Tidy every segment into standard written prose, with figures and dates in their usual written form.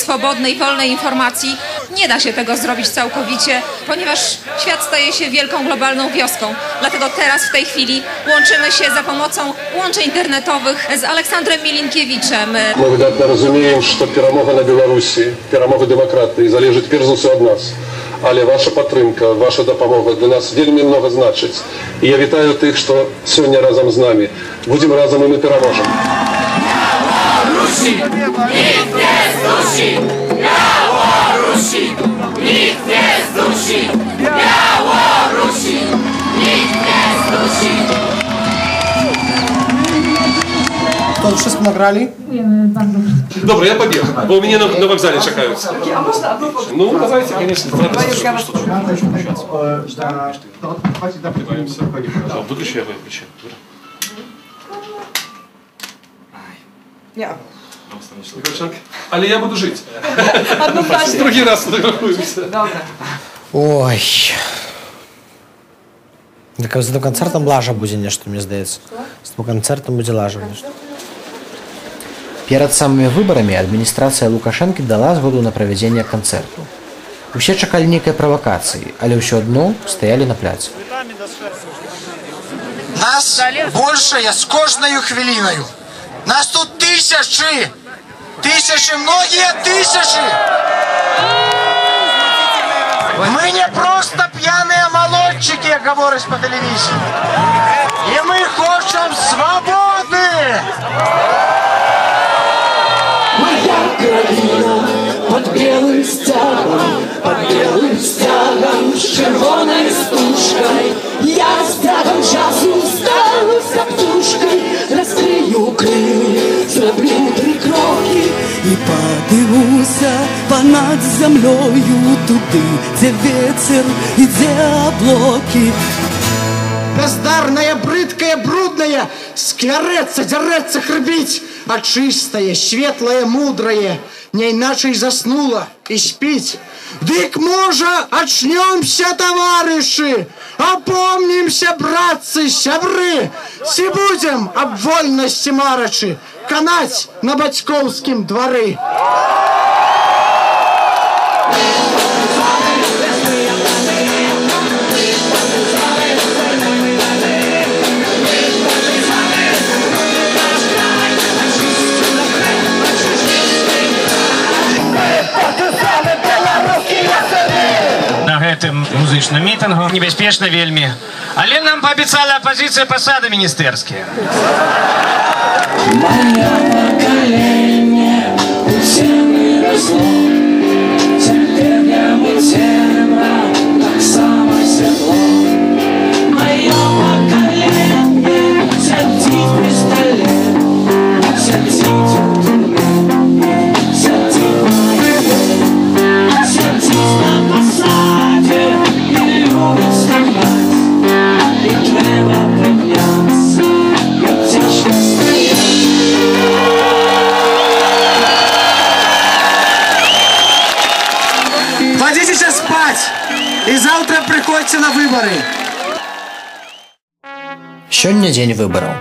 swobodnej, wolnej informacji. Nie da się tego zrobić całkowicie, ponieważ świat staje się wielką globalną wioską. Dlatego teraz, w tej chwili, łączymy się za pomocą łączy internetowych z Aleksandrem Milinkiewiczem. My wydatnie rozumiemy, że перемога na Białorusi, перемога demokracji zależy pierwszy od nas. Ale wasza podtrzymka, wasza dopomoga dla nas wiele mnogo znaczyć. I ja witaję tych, którzy dzisiaj razem z nami. Będziemy razem i my pomożemy. Białorusi, nikt nie zdusi! Białorusi, nikt nie zdusi! Białorusi, nikt nie zdusi! To już wszystko nagrali? Dobra, ja pobiegł, bo mnie na wokzale czekają. Ну, давайте, конечно. Выключи, я выключу. Nie. Ale ja буду жить. Однозначно. Другий раз фотографуемся. Dobra. Ой. Так з тим концертом лажа будзе нешта, мне здаецца. З тым концертом будзе лажа нешта. Перад самымі выбарамі адміністрацыя Лукашэнкі дала згоду на правядзенне канцэрту. Усе чакалі нейкай правакацыі, але ўсё адно стаялі на пляцы. Нас большая з кожнаю хвілінаю. Нас тут тысячи! Тысячи, многие тысячи! Мы не просто пьяные молодчики, как говорят по телевизии. И мы хотим свободы! Моя країна под белым стягом с червоной стужкой. Я стягом часу стану за птушкой, раскрию крылья, зроблю 3 кроки і падымуся понад зямлёю туды, дзе ветер і дзе аблокі. Бездарная, брыдкая, брудная, склярэцца, дзярэцца, хрыбіць, а чыстая, светлая, мудрая, не иначе заснула и спить. Дык, можа, очнемся, товарищи, опомнимся, братцы, сябры, си будем об вольности марачи канать на бацькоўскім двары. На гэтым музычным мітынгу небяспечна вельмі, але нам паабяцала апазіцыя пасады міністэрскія. Моё поколение усім выросло, цяпер яму цемра, таксама святло. Моё поколение сядзіць пры стале, сядзіць у турме, сядзіць на іле, сядзіць на пасадзе і любіць стагнаць, і трэба падняцца, як цяжка стаяць. Кладитесь спать и завтра приходите на выборы. Сёння дзень выбараў.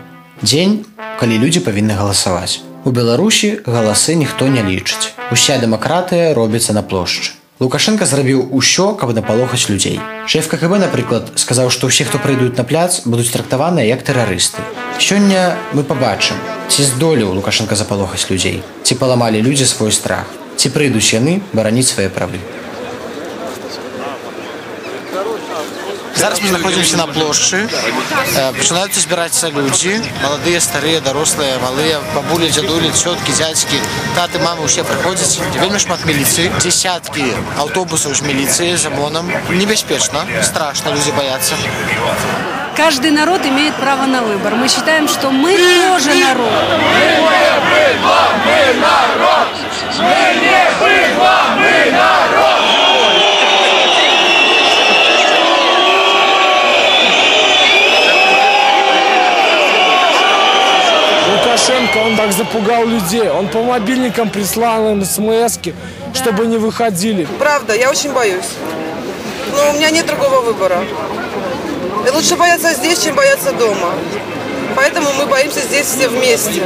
Дзень, калі людзі павінны галасаваць. У Беларусі галасы ніхто не лічыць. Уся дэмакратыя робіцца на плошчы. Лукашенко зрабіў усё, каб напалохаць людзей. Шэф КГБ, напрыклад, сказаў, што ўсе, хто прыйдуць на пляц, будуць трактаваныя як тэрарысты. Сёння мы пабачым, ці здолеў Лукашенко запалохаць людзей, ці паламалі людзі свой страх, ці прыйдуць яны бараніць свае правы. Зараз мы знаходзімся на плошчы. Пачынаюць збірацца людзі, маладыя, старыя, дарослыя, малыя, бабулі, дзядулі, цёткі, дзядзькі, таты, мамы, усе прыходзяць. Вельмі шмат міліцыі, дзесяткі аўтобусаў з міліцыяй, з ОМОНом. Небяспечна, страшно, люди боятся. Каждый народ имеет право на выбор. Мы считаем, что мы тоже народ. Мы народ! Мы не быдло, мы народ! Лукашенко, он так запугал людей. Он по мобильникам прислал им смс-ки, чтобы не выходили. Правда, я очень боюсь. Но у меня нет другого выбора. И лучше бояться здесь, чем бояться дома. Поэтому мы боимся здесь все вместе.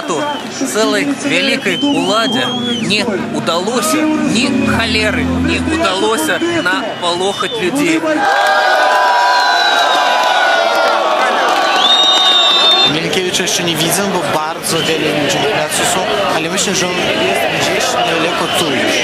электорату, целой великой уладе не удалось, ни холеры не удалось наполохать людей. Мількевича ще не видел, бо bardzo wiele ludzi na placu są, ale myślę, że on jest gdzieś niedaleko tu już.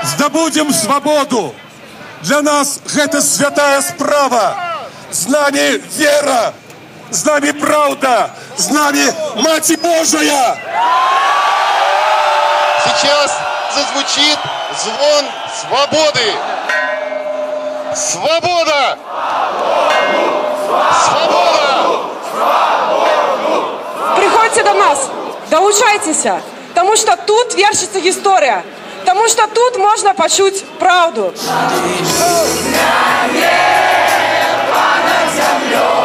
Здобудем свободу. Для нас это святая справа. С нами вера, с нами правда, с нами Мать Божия. Сейчас зазвучит звон свободы. Свобода! Свобода! Приходите до нас, долучайтесь, потому что тут вершится история. Потому что тут можно почуть правду. Над землей.